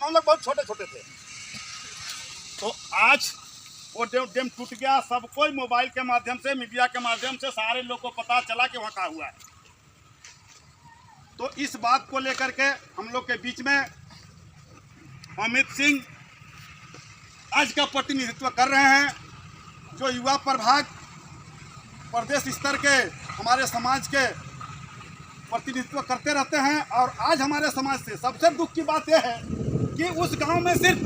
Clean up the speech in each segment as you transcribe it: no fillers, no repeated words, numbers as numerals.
हम लोग बहुत छोटे छोटे थे। तो आज वो डैम टूट गया, सब कोई मोबाइल के माध्यम से, मीडिया के माध्यम से सारे लोग को पता चला कि वहाँ क्या हुआ है। तो इस बात को लेकर के हम लोग के बीच में अमित सिंह आज का प्रतिनिधित्व कर रहे हैं, जो युवा प्रभाग प्रदेश स्तर के हमारे समाज के प्रतिनिधित्व करते रहते हैं। और आज हमारे समाज से सबसे दुख की बात यह है कि उस गांव में सिर्फ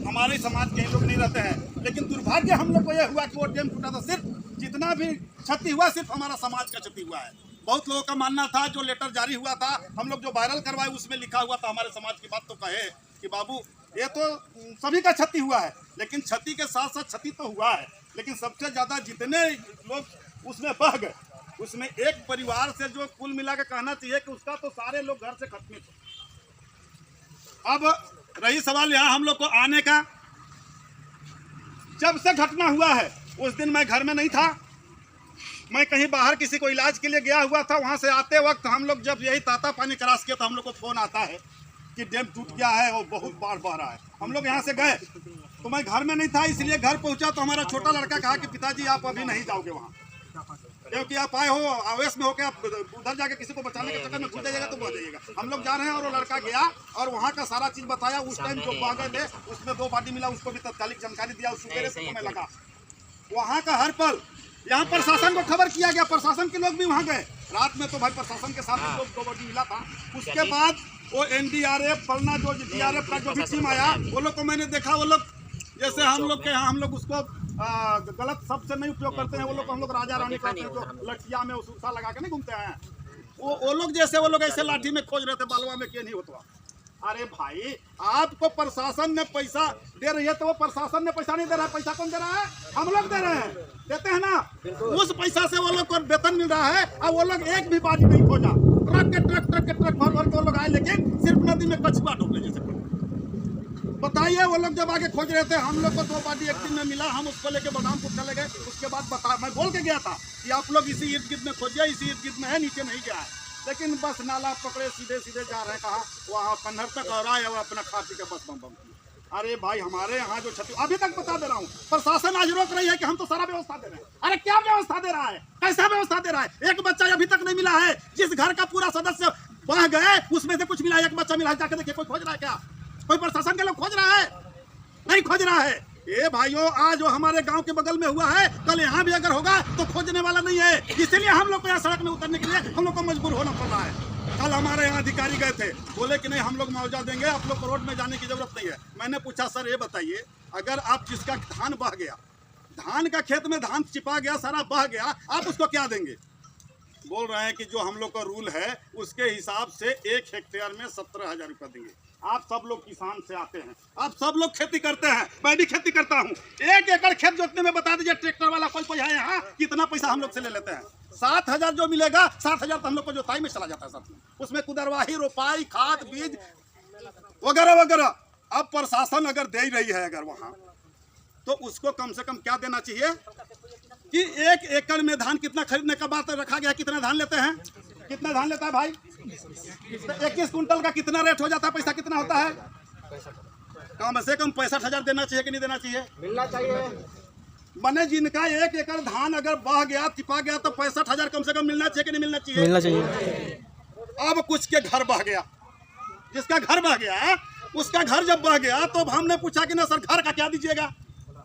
हमारे समाज के लोग नहीं रहते हैं, लेकिन दुर्भाग्य हम लोग को यह हुआ कि वो डैम टूटा था, सिर्फ जितना भी क्षति हुआ सिर्फ हमारा समाज का क्षति हुआ है। बहुत लोगों का मानना था, जो लेटर जारी हुआ था, हम लोग जो वायरल करवाए उसमें लिखा हुआ था हमारे समाज की बात, तो कहे कि बाबू ये तो सभी का क्षति हुआ है, लेकिन क्षति के साथ साथ क्षति तो हुआ है, लेकिन सबसे ज़्यादा जितने लोग उसमें बह गए, उसमें एक परिवार से जो कुल मिला के कहना चाहिए कि उसका तो सारे लोग घर से खत्म थे। अब रही सवाल यहाँ हम लोग को आने का, जब से घटना हुआ है उस दिन मैं घर में नहीं था, मैं कहीं बाहर किसी को इलाज के लिए गया हुआ था। वहाँ से आते वक्त हम लोग जब यही ताता पानी क्रॉस किया तो हम लोग को फ़ोन आता है कि डैम टूट गया है और बहुत बाढ़ बह रहा है। हम लोग यहाँ से गए तो मैं घर में नहीं था, इसलिए घर पहुँचा तो हमारा छोटा लड़का कहा कि पिताजी आप अभी नहीं जाओगे वहाँ, क्योंकि आप आए हो आवेश में होकर आप उधर जाके किसी को बचाने के चक्कर में घुस जाइएगा तो बह जाइएगा। हम लोग जा रहे हैं और वो लड़का गया और वहाँ का सारा चीज़ बताया। उस टाइम जो बह गए थे उसमें 2 बॉडी मिला, उसको भी तत्कालिक जानकारी दिया। उस सुबह से मैं लगा वहाँ का हर पल, यहाँ प्रशासन को खबर किया गया, प्रशासन के लोग भी वहाँ गए रात में। तो भाई प्रशासन के साथ लोग 2 बॉडी मिला था। उसके बाद वो NDRF पलना जो DRF का जो भी टीम आया, वो लोग को मैंने देखा, वो लोग जैसे हम लोग के यहाँ हम लोग उसको गलत शब्द से नहीं उपयोग करते हैं, वो लोग हम लोग राजा रानी कहते हैं, जो लठिया में उसा लगा के नहीं घूमते हैं, वो लोग जैसे वो लोग ऐसे लाठी में खोज रहे थे, बालवा में क्यों नहीं होता। अरे भाई आपको प्रशासन ने पैसा दे रही है तो वो प्रशासन ने पैसा नहीं दे रहा है, पैसा कौन दे रहा है? हम लोग दे रहे हैं, देते हैं ना। उस पैसा से वो लोग को वेतन मिल रहा है और वो लोग एक भी बाजी नहीं खोजा। ट्रक के ट्रक भर भर के वो लोग आए, लेकिन सिर्फ नदी में कछुआ डूबे जैसे। बताइए वो लोग जब आगे खोज रहे थे, हम लोग को 2 बॉडी एक दिन में मिला, हम उसको लेके बदामपुर चले गए। उसके बाद मैं बोल के गया था कि आप लोग इसी इर्द गिर्द में खोजिए, इसी इर्द गिर्द में है, नीचे नहीं गया है, लेकिन बस नाला पकड़े सीधे सीधे जा रहे हैं कहाँ, वहाँ कन्हर तक और आए और अपना खा पी के बस बम बम किए। अरे भाई हमारे यहाँ जो क्षति, अभी तक बता दे रहा हूँ, प्रशासन आज रोक रही है कि हम तो सारा व्यवस्था दे रहे हैं। अरे क्या व्यवस्था दे रहा है, कैसा व्यवस्था दे रहा है? एक बच्चा अभी तक नहीं मिला है। जिस घर का पूरा सदस्य बह गए उसमें से कुछ मिला, एक बच्चा मिला है, जाके देखिए कोई खोज रहा है क्या? कोई प्रशासन के लोग खोज रहा है? नहीं खोज रहा है। ये भाइयों आज जो हमारे गांव के बगल में हुआ है, कल यहाँ भी अगर होगा तो खोजने वाला नहीं है। इसलिए हम लोग को यहाँ सड़क में उतरने के लिए हम लोग को मजबूर होना पड़ रहा है। कल हमारे यहाँ अधिकारी गए थे, बोले कि नहीं हम लोग मुआवजा देंगे, आप लोग को रोड में जाने की जरूरत नहीं है। मैंने पूछा सर ये बताइए, अगर आप जिसका धान बह गया, धान का खेत में धान छिपा गया, सारा बह गया, आप उसको क्या देंगे? बोल रहे हैं कि जो हम लोग का रूल है उसके हिसाब से 1 हेक्टेयर में 17,000 रुपये देंगे। आप सब लोग किसान से आते हैं, आप सब लोग खेती करते हैं, मैं भी खेती करता हूँ। 1 एकड़ खेत जोतने में बता दीजिए ट्रैक्टर वाला कोई है यहाँ, कितना पैसा हम लोग से ले लेते हैं? 7,000 जो मिलेगा, 7,000 तो हम लोग को जोताई में चला जाता है साथ में, उसमें कुदरवाही, रोपाई, खाद, बीज वगैरह वगैरह। अब प्रशासन अगर दे ही रही है अगर वहाँ, तो उसको कम से कम क्या देना चाहिए कि 1 एकड़ में धान कितना खरीदने का बात रखा गया, कितना धान लेते हैं, कितना धान लेता है भाई? 21 कुंटल का कितना रेट हो जाता है, पैसा कितना होता है? कम से कम 65,000 देना चाहिए कि नहीं देना चाहिए? मिलना चाहिए। मने जिनका 1 एकड़ धान अगर बह गया, तिपा गया, तो 65,000 कम से कम मिलना चाहिए कि नहीं मिलना चाहिए? मिलना चाहिए। अब कुछ के घर बह गया, जिसका घर बह गया, उसका घर जब बह गया तो हमने पूछा कि ना सर घर का क्या दीजिएगा?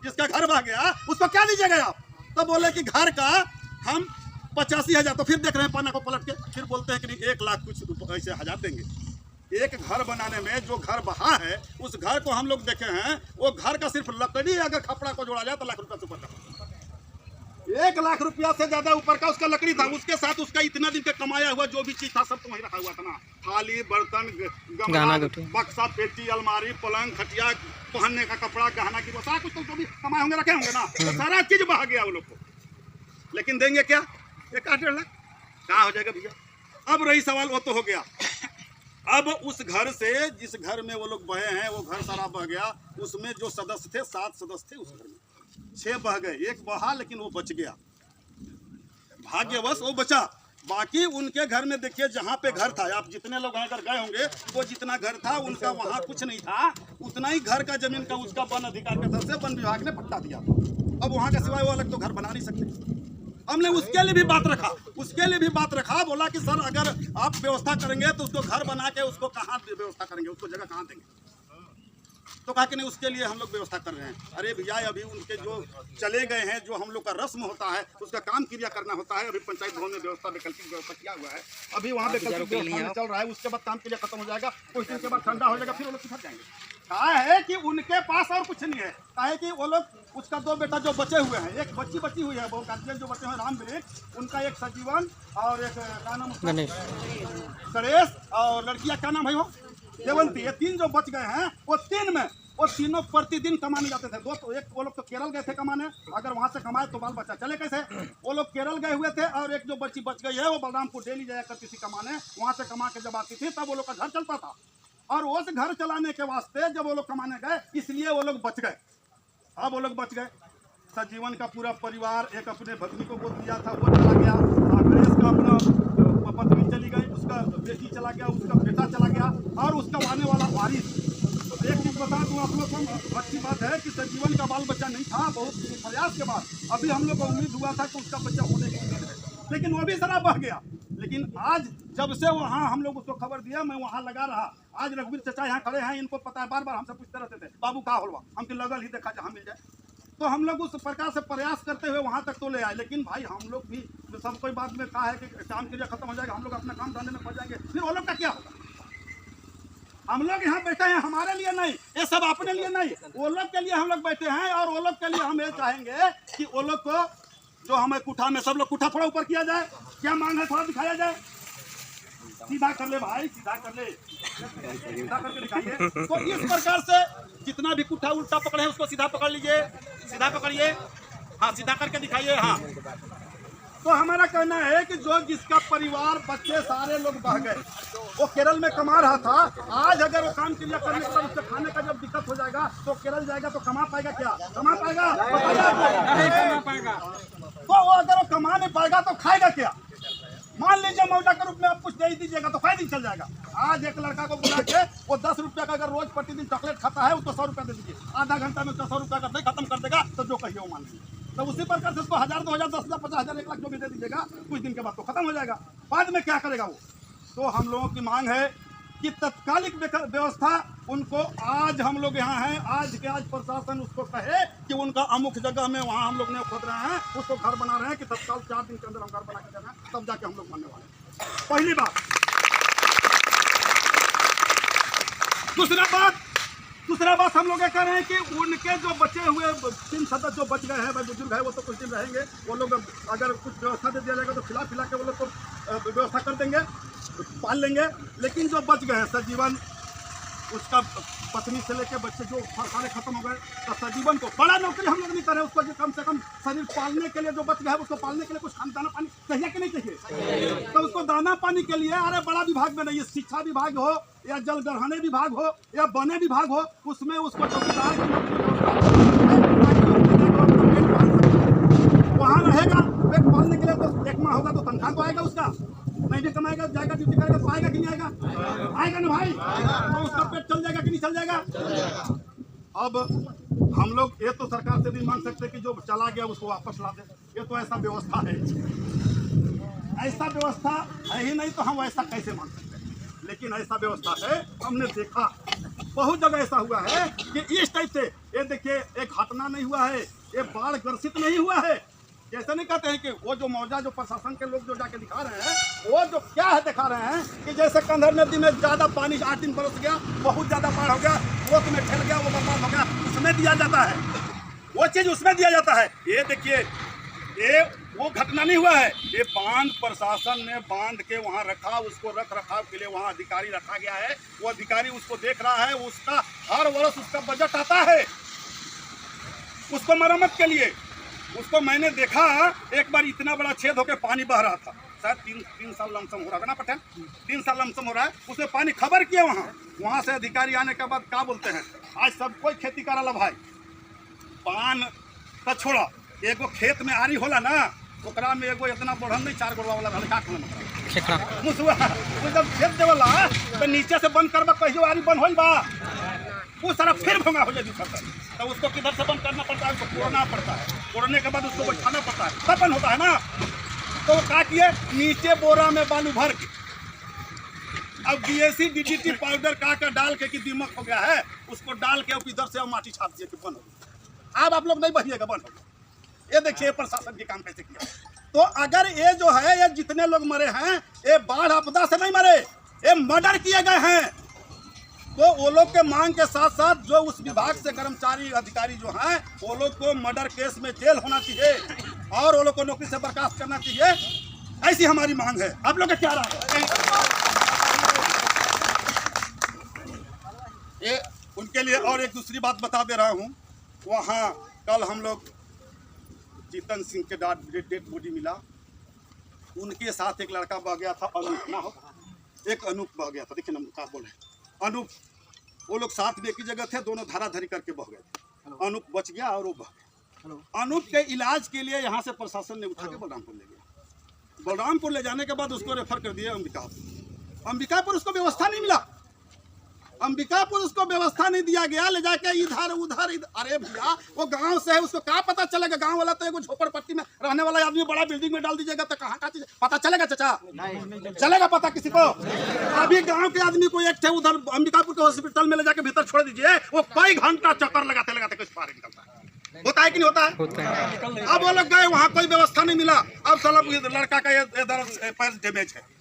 जिसका घर बह गया उसको क्या दीजिएगा आप? तो बोले कि घर का हम 85,000। तो फिर देख रहे हैं पाना को पलट के, फिर बोलते हैं कि नहीं 1 लाख कुछ ऐसे हजार देंगे। एक घर बनाने में जो घर बहा है, उस घर को हम लोग देखे हैं, वो घर का सिर्फ लकड़ी अगर खपड़ा को जोड़ा जाए तो लाख रुपया से ऊपर का, 1 लाख रुपया से ज्यादा ऊपर का उसका लकड़ी था। उसके साथ उसका इतना दिन का कमाया हुआ जो भी चीज था सब तो वहीं रखा हुआ था ना, थाली बर्तन, गमला, बक्सा, पेटी, अलमारी, पलंग, खटिया, पहनने का कपड़ा, गहना की सारा कुछ तो जो भी कमाए होंगे रखे होंगे ना, तो सारा चीज बह गया वो लोग को। लेकिन देंगे क्या? 1-1.5 लाख कहाँ हो जाएगा भैया? अब रही सवाल, वो तो हो गया। अब उस घर से, जिस घर में वो लोग बहे हैं, वो घर सारा बह गया। उसमें जो सदस्य थे, 7 सदस्य थे उस घर में, 6 बह गए, 1 बहा लेकिन वो बच गया, भाग्यवश वो बचा। बाकी उनके घर में देखिए जहाँ पे घर था, आप जितने लोग अगर गए होंगे तो जितना घर था उनका वहाँ कुछ नहीं था, उतना ही घर का जमीन का उसका वन अधिकार की तरफ से वन विभाग ने पट्टा दिया। अब वहाँ का सिवाय वो अलग तो घर बना नहीं सकते। हमने उसके लिए भी बात रखा, बोला कि सर अगर आप व्यवस्था करेंगे तो उसको घर बना के उसको कहाँ व्यवस्था करेंगे, उसको जगह कहाँ देंगे? तो कहा कि नहीं उसके लिए हम लोग व्यवस्था कर रहे हैं। अरे भैया अभी उनके जो चले गए हैं, जो हम लोग का रस्म होता है उसका काम क्रिया करना होता है। अभी पंचायत भवन में वैकल्पिक व्यवस्था किया हुआ है, अभी वहाँ वैकल्पिक व्यवस्था चल रहा है। उसके बाद काम क्रिया खत्म हो जाएगा, कुछ दिन के बाद ठंडा हो जाएगा, फिर वो लोग किधर जाएंगे? कहा है कि उनके पास और कुछ नहीं है। कहा है कि वो लोग उसका 2 बेटा जो बचे हुए हैं, एक बच्ची बची हुई है, वो गार्जियन जो बचे हुए राम वृक्ष, उनका एक सजीवन और एक क्या नाम गणेश, और लड़कियां क्या नाम है वो देवंती। ये 3 जो बच गए हैं, वो तीनों प्रतिदिन कमाने जाते थे। एक वो लोग तो केरल गए थे कमाने, अगर वहाँ से कमाए तो बाल बच्चा चले कैसे? वो लोग केरल गए हुए थे, और एक जो बच्ची बच गई है वो बलरामपुर डेली जाया करती थी कमाने। वहाँ से कमा के जब आती थी तब वो लोग का घर चलता था, और उस घर चलाने के वास्ते जब वो लोग कमाने गए इसलिए वो लोग बच गए। अब वो लोग बच गए, सजीवन का पूरा परिवार, एक अपने भगनी को गोद दिया था वो चला गया, गणेश का अपना पत्नी चली गई, उसका बेटी चला गया, उसका बेटा चला गया, और उसका आने वाला वारिस। एक चीज बता दूं आप लोग को, अच्छी बात है कि सजीवन का बाल बच्चा नहीं था। बहुत प्रयास के बाद अभी हम लोग को उम्मीद हुआ था कि उसका बच्चा होने की उम्मीद है, लेकिन वो भी जरा बह गया। लेकिन आज जब से वहाँ हम लोग उसको खबर दिया, मैं वहाँ लगा रहा। आज रघुवीर चचा यहाँ खड़े हैं, इनको पता है, बार बार हमसे पूछते रहते थे बाबू कहाँ होलवा, हमके लगल ही देखा जहाँ मिल जाए। तो हम लोग उस प्रकार से प्रयास करते हुए वहाँ तक तो ले आए। लेकिन भाई हम लोग भी सब कोई बात में कहा है कि काम क्रिया खत्म हो जाएगा, हम लोग अपना काम धंधे में पड़ जाएंगे, फिर वो लोग का क्या होगा? हम लोग यहाँ बैठे हैं हमारे लिए नहीं, ये सब अपने लिए नहीं, वो लोग के लिए हम लोग बैठे हैं। और वो लोग के लिए हम ये चाहेंगे कि वो लोग को जो हमें कुठा में सब लोग कुठा थोड़ा ऊपर किया जाए, क्या मांग है थोड़ा दिखाया जाए। सीधा कर ले भाई, सीधा कर ले, सीधा करके दिखाइए। तो इस प्रकार से जितना भी कुठा उल्टा पकड़े हैं उसको सीधा पकड़ लीजिए, सीधा पकड़िए, हाँ सीधा करके दिखाइए। हाँ, तो हमारा कहना है कि जो जिसका परिवार बच्चे सारे लोग बह गए, वो केरल में कमा रहा था, आज अगर वो काम क्रिया करने के बाद उससे खाने का जब दिक्कत हो जाएगा तो केरल जाएगा तो कमा पाएगा क्या? कमा पाएगा? नहीं कमा पाएगा। तो वो अगर वो कमा नहीं पाएगा तो खाएगा क्या? मान लीजिए मौजा के रूप में आप कुछ दे ही दीजिएगा तो फायदा चल जाएगा। आज एक लड़का को बुला के वो 10 रुपया का अगर रोज प्रतिदिन चॉकलेट खाता है उसको 100 रुपया दे दीजिए, आधा घंटा में उसका 100 रुपया का नहीं खत्म कर देगा, तो जो कहिए वो मान लीजिए। तो उसी प्रकार से उसको 1000, 2000, 10,000, 50,000, 1 लाख जो भी दे दीजिएगा, कुछ दिन के बाद तो खत्म हो जाएगा। बाद में क्या करेगा वो? तो हम लोगों की मांग है कि तत्कालिक व्यवस्था उनको, आज हम लोग यहाँ हैं, आज प्रशासन उसको कहे कि उनका अमुक जगह में वहाँ हम लोग ने खोद रहे हैं, उसको घर बना रहे हैं कि तत्काल 4 दिन के अंदर हम घर बना के देना है, तब जाके हम लोग मानने वाले हैं। पहली बात। दूसरा बात हम लोग ये कह रहे हैं कि उनके जो बचे हुए 3 सदस्य जो बच गए हैं, भाई बुजुर्ग है, वो तो कुछ दिन रहेंगे, वो लोग अगर कुछ व्यवस्था दे दिया जाएगा तो खिला के वो लोग को व्यवस्था कर देंगे, पाल लेंगे। लेकिन जो बच गए हैं सजीवन, उसका पत्नी से लेके बच्चे जो सारे खत्म हो गए, तो सजीवन को बड़ा नौकरी हम लोग नहीं करें, उसको जो कम से कम शरीर पालने के लिए जो बच गया है उसको पालने के लिए कुछ दाना पानी चाहिए कि नहीं चाहिए? तो उसको दाना पानी के लिए अरे बड़ा विभाग में नहीं, शिक्षा विभाग हो या जल ग्रहण विभाग हो या वन विभाग हो, उसमें उसको चौकीदार वहाँ रहेगा। पेट पालने के लिए तो 1 माह होगा तो तनख्वाह तो आएगा उसका, नहीं भी कमाएगा, जाएगा ड्यूटी करेगा तो आएगा कि नहीं आएगा? आएगा ना भाई, तो उसका पेट चल जाएगा कि नहीं चल जाएगा? अब हम लोग ये तो सरकार से भी मांग सकते कि जो चला गया उसको वापस ला दे, ये तो ऐसा व्यवस्था है, ऐसा व्यवस्था है ही नहीं तो हम ऐसा कैसे मांग सकते हैं? लेकिन ऐसा व्यवस्था है, हमने देखा बहुत जगह ऐसा हुआ है कि इस टाइप से, ये देखिए एक घटना नहीं हुआ है, ये बाढ़ ग्रसित नहीं हुआ है। जैसे नहीं कहते हैं कि वो जो मौजा जो प्रशासन के लोग जो जाके दिखा रहे हैं, वो जो क्या है दिखा रहे हैं कि जैसे कंधर नदी में ज़्यादा पानी 8 दिन बरस गया, बहुत ज़्यादा बाढ़ हो गया, वो तुम्हें ठहर गया, वो बर्बाद हो गया, उसमें दिया जाता है, वो चीज़ उसमें दिया जाता है। ये देखिए, ये वो घटना नहीं हुआ है, ये बांध प्रशासन ने बांध के वहाँ रखा, उसको रख रखाव के लिए वहाँ अधिकारी रखा गया है, वो अधिकारी उसको देख रहा है, उसका हर वर्ष उसका बजट आता है उसको मरम्मत के लिए। उसको मैंने देखा एक बार इतना बड़ा छेद होकर पानी बह रहा था, शायद 3 साल लमसम हो रहा है ना पटेल, 3 साल लमसम हो रहा है, उसमें पानी खबर किया वहाँ से अधिकारी आने के बाद क्या बोलते हैं, आज सब कोई खेती करा ला भाई, पान का छोड़ा, एगो खेत में आरी होला ना ओकरा में एगो इतना बढ़न नहीं 4 गोड़वा वाला रहल, का खेकड़ा मुसवा वो जब फेंक देवला तो नीचे से बंद करबा कहियो आरी बंद होइल बा, वो सारा फिर भंगा हो जाए दूसरा तो उसको किधर से बंद करना पड़ता है, उसको तोड़ना पड़ता है, तोड़ने के बाद उसको बैठाना पड़ता है, तब बंद होता है ना। तो का किए नीचे बोरा में बालू भर के अब DAC DDT पाउडर का डाल के कि दीमक हो गया है, उसको डाल के इधर से माटी छाप दिए कि बंद हो गया। अब आप लोग नहीं बहिएगा, बंद हो गया। ये देखिए प्रशासन के काम कैसे किया। तो अगर ये जो है ये जितने लोग मरे हैं ये बाढ़ आपदा से नहीं मरे, ये मर्डर किए गए हैं। तो वो लोग के मांग के साथ साथ जो उस विभाग से कर्मचारी अधिकारी जो हैं वो लोग को मर्डर केस में जेल होना चाहिए और वो लोग को नौकरी से बर्खास्त करना चाहिए, ऐसी हमारी मांग है। आप लोग का क्या राय है? ये उनके लिए। और एक दूसरी बात बता दे रहा हूँ, वहाँ कल हम लोग जीतन सिंह के डेड बॉडी मिला, उनके साथ एक लड़का बह गया था, अनूप ना हो, एक अनूप बह गया था। देखिए ना क्या बोले अनूप, वो लोग साथ में एक ही जगह थे, दोनों धाराधरी करके बह गए थे। अनूप बच गया और वो बह गया। अनूप के इलाज के लिए यहाँ से प्रशासन ने उठा के बलरामपुर ले गया। बलरामपुर ले जाने के बाद उसको रेफर कर दिया अंबिकापुर। अंबिकापुर उसको व्यवस्था नहीं मिला, अंबिकापुर उसको व्यवस्था नहीं दिया गया, ले जाके इधर उधर। अरे भैया वो गांव से है, उसको क्या पता चलेगा? गांव वाला तो एगो झोपड़पट्टी में रहने वाला आदमी बड़ा बिल्डिंग में डाल दीजिएगा तो कहाँ का चीज पता चलेगा? चाचा चलेगा पता किसी को? अभी गांव के आदमी को एक थे उधर अंबिकापुर के हॉस्पिटल में ले जाके भीतर छोड़ दीजिए, वो कई घंटा चक्कर लगाते लगाते कुछ पार निकलता है। होता है कि नहीं होता है? अब वो लोग गए वहाँ, कोई व्यवस्था नहीं मिला। अब साला लड़का का ये पैर डैमेज है।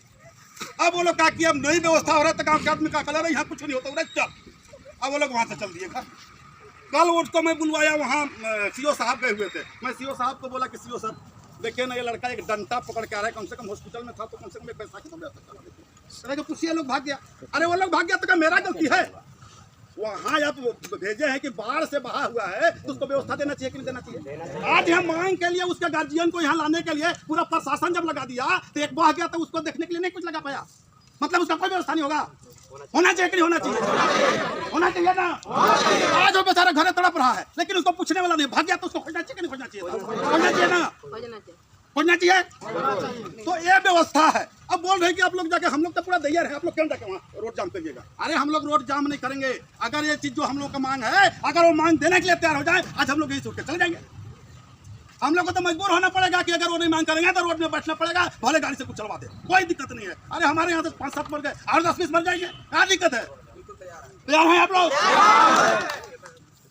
अब वो लोग क्या किया, अब नई व्यवस्था हो रहा है तो गाँव के आदमी का कलर है यहाँ कुछ नहीं होता, उधर चल। अब वो लोग वहाँ से चल दिए घर। कल उसको मैं बुलवाया, वहाँ CO साहब गए हुए थे। मैं CO साहब को बोला कि CO साहब देखिए ना, ये लड़का एक डंटा पकड़ के आ रहा है, कम से कम हॉस्पिटल में था तो कम से कम एक पैसा की तो व्यवस्था करा। पूछिए लोग भाग गया। अरे वो लोग भाग गया तो क्या मेरा गलती है? वहाँ आप भेजे हैं कि बाढ़ से बहा हुआ है तो उसको व्यवस्था देना चाहिए कि नहीं देना चाहिए? आज हम मांग के लिए उसके गार्जियन को यहाँ लाने के लिए पूरा प्रशासन जब लगा दिया तो एक बह गया तो उसको देखने के लिए नहीं कुछ लगा पाया, मतलब उसका कोई व्यवस्था नहीं होगा। होना चाहिए कि नहीं होना चाहिए? होना चाहिए ना। आज वो बेचारा घरे तड़प रहा है लेकिन उसको पूछने वाला नहीं, भाग गया तो उसको खोजना चाहिए कि नहीं खोजना चाहिए? खोजना चाहिए ना, खोजना चाहिए। तो ये व्यवस्था है। अब बोल रहे कि आप लोग जाके, हम लोग तो पूरा तैयार है, आप लोग क्यों जाके वहाँ रोड जाम करिएगा? अरे हम लोग रोड जाम नहीं करेंगे। अगर ये चीज जो हम लोग का मांग है, अगर वो मांग देने के लिए तैयार हो जाए, आज हम लोग यही सोच के चले जाएंगे। हम लोग को तो मजबूर होना पड़ेगा कि अगर वो नहीं मांग करेंगे तो रोड में बैठना पड़ेगा, भले गाड़ी से कुछ चलवा दे, कोई दिक्कत नहीं है। अरे हमारे यहाँ तो 5-7 मर गए और 10-20 मर जाएंगे, क्या दिक्कत है? तैयार हैं आप लोग?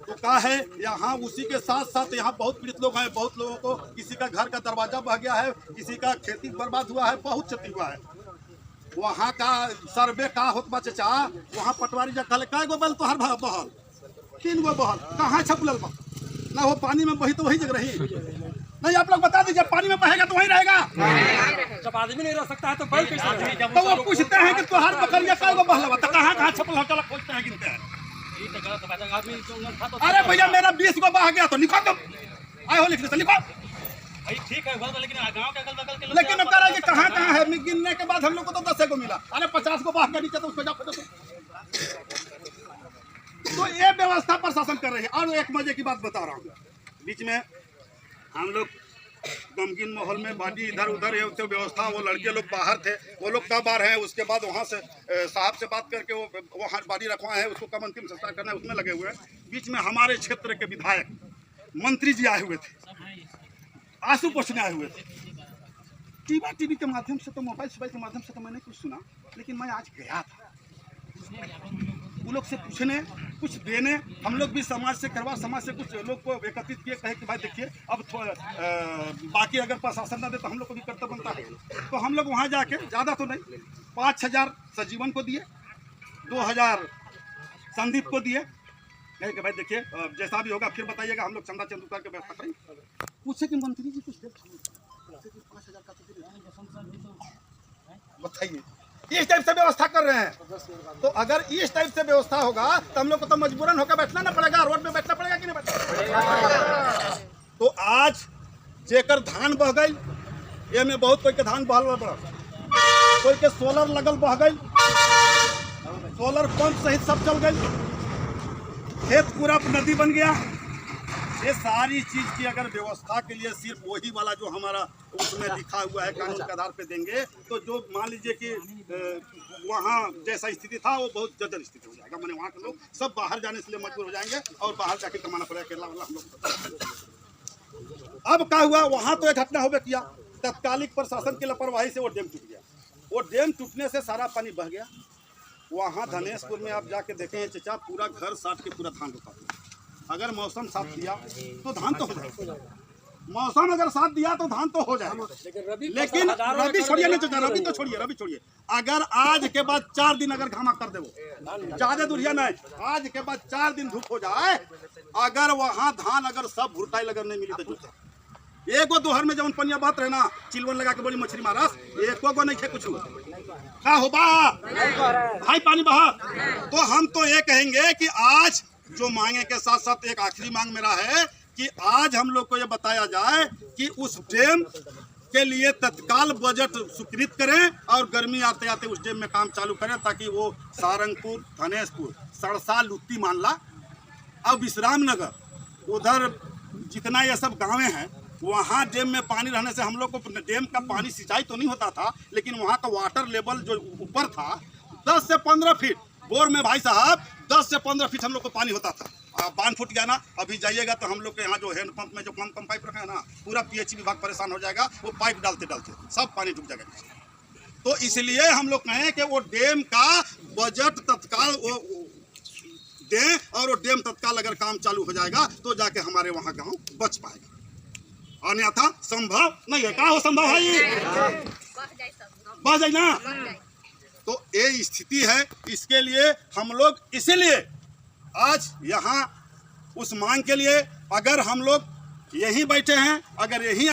तो क्या है यहाँ उसी के साथ साथ यहाँ बहुत पीड़ित लोग हैं, बहुत लोगों को किसी का घर का दरवाजा बह गया है, किसी का खेती बर्बाद हुआ है, बहुत क्षति हुआ है। वहाँ का सर्वे का होता चचा, वहाँ पटवारी जगह का गो बल तो हर बहल 3 गो बहल कहाँ छपल बा ना, वो पानी में बही तो वही जगह रही नहीं। आप लोग बता दीजिए, पानी में बहेगा तो वही रहेगा? जब आदमी नहीं रह सकता है तो बल कैसे रहेगा? तो वो पूछते हैं कि तुहार बकरिया का गो बहल बा, तो कहाँ छपल हो? चलो खोजते हैं, गिनते हैं। अरे भैया मेरा 20 गो बह गया तो लिखो, तुम आए हो लिखने से लिखो। भाई ठीक है, लेकिन गांव के अगल बगल के लेकिन कह रहा है कि कहाँ है? गिनने के बाद हम लोग को तो 10 गो मिला। अरे 50 गो बह गया नीचे तो उसको जाओ। तो ये व्यवस्था प्रशासन कर रही है। और एक मजे की बात बता रहा हूँ, बीच में हम लोग गमगीन माहौल में बाडी इधर उधर है तो व्यवस्था, वो लड़के लोग बाहर थे, वो लोग कब बाहर हैं, उसके बाद वहाँ से साहब से बात करके वो वहाँ बाडी रखवाए हैं, उसको कब अंतिम संस्कार करना है उसमें लगे हुए हैं। बीच में हमारे क्षेत्र के विधायक मंत्री जी आए हुए थे, आंसू पोछने आए हुए थे। टीवी के माध्यम से तो, मोबाइल के माध्यम से तो मैंने कुछ सुना, लेकिन मैं आज गया था वो लोग से पूछने, कुछ देने। हम लोग भी समाज से करवा, समाज से कुछ लोग को एकत्रित किए, कहे कि भाई देखिए अब बाकी अगर प्रशासन ना दे तो हम लोग को भी कर्तव्य बनता है। तो हम लोग वहाँ जाके ज़्यादा तो नहीं 5,000 सजीवन को दिए, 2,000 संदीप को दिए, कहे कि भाई देखिए जैसा भी होगा फिर बताइएगा, हम लोग चंदा चंदू करके व्यवस्था करेंगे। पूछे कि मंत्री जी कुछ 5,000 का बताइए, इस टाइप से व्यवस्था कर रहे हैं। तो अगर इस टाइप से व्यवस्था होगा तो हम लोग को तो मजबूरन होकर बैठना ना पड़ेगा, रोड में बैठना पड़ेगा कि नहीं बैठना? तो आज जेकर धान बह गई, ये में बहुत कोई के धान बहल पड़ा, कोई के सोलर लगल बह गई, सोलर पंप सहित सब चल गई, खेत पूरा नदी बन गया, ये सारी चीज की अगर व्यवस्था के लिए सिर्फ वही वाला जो हमारा उसमें लिखा हुआ है कानून के आधार पे देंगे, तो जो मान लीजिए कि वहाँ जैसा स्थिति था वो बहुत जर्जर स्थिति हो जाएगा। मैंने वहाँ के लोग सब बाहर जाने से लिए मजबूर हो जाएंगे और बाहर जाके कमाना पड़ेगा। केरला वाला हम लोग अब क्या हुआ, वहाँ तो एक घटना हो किया, तत्कालिक प्रशासन की लापरवाही से वो डैम टूट गया। वो डैम टूटने से सारा पानी बह गया। वहाँ धनेशपुर में आप जाके देखें चचा, पूरा घर साट के पूरा धान रोपा दिया। अगर मौसम साथ दिया तो धान तो हो जाएगा, मौसम अगर साथ दिया तो धान तो हो जाएगा। लेकिन रबी छोड़िए ना चचा, रबी तो छोड़िए, रबी छोड़िए। अगर आज के बाद 4 दिन अगर घामा कर दे, वो ज्यादा दूरिया नहीं, आज के बाद 4 दिन धूप हो जाए, अगर वहाँ धान अगर सब भुरताई अगर नहीं मिली तो एगो दोहर में जब पनिया बात रहे ना, चिलवन लगा के बोली मछली मारस, एको गो नहीं खे कुछ का हो बहा भाई पानी बहा। तो हम तो ये कहेंगे कि आज जो मांगे के साथ साथ एक आखिरी मांग मेरा है कि आज हम लोग को ये बताया जाए कि उस डैम के लिए तत्काल बजट स्वीकृत करें और गर्मी आते आते उस डैम में काम चालू करें, ताकि वो सारंगपुर, धनेशपुर, सड़सा, लुत्ती मानला और विश्राम नगर उधर जितना ये सब गाँवें हैं, वहाँ डैम में पानी रहने से हम लोग को डैम का पानी सिंचाई तो नहीं होता था, लेकिन वहाँ का वाटर लेवल जो ऊपर था 10 से 15 फीट, बोर में भाई साहब 10 से 15 फीट हम लोग को पानी होता था। बांध फूट गया ना, अभी जाइएगा तो हम लोग के यहाँ जो हैंडपंप में जो कम पाइप रखा है ना, पूरा पीएचई विभाग परेशान हो जाएगा। वो पाइप डालते डालते सब पानी डूब जाएगा। तो इसलिए हम लोग कहें कि वो डैम का बजट तत्काल वो दें, और वो डैम तत्काल अगर काम चालू हो जाएगा तो जाके हमारे वहाँ गाँव बच पाएगा, अन्यथा संभव नहीं है। क्या हो संभव है ये? बह जाए ना। तो ये स्थिति है। इसके लिए हम लोग इसीलिए आज यहाँ उस मांग के लिए, अगर हम लोग यहीं बैठे हैं, अगर यहीं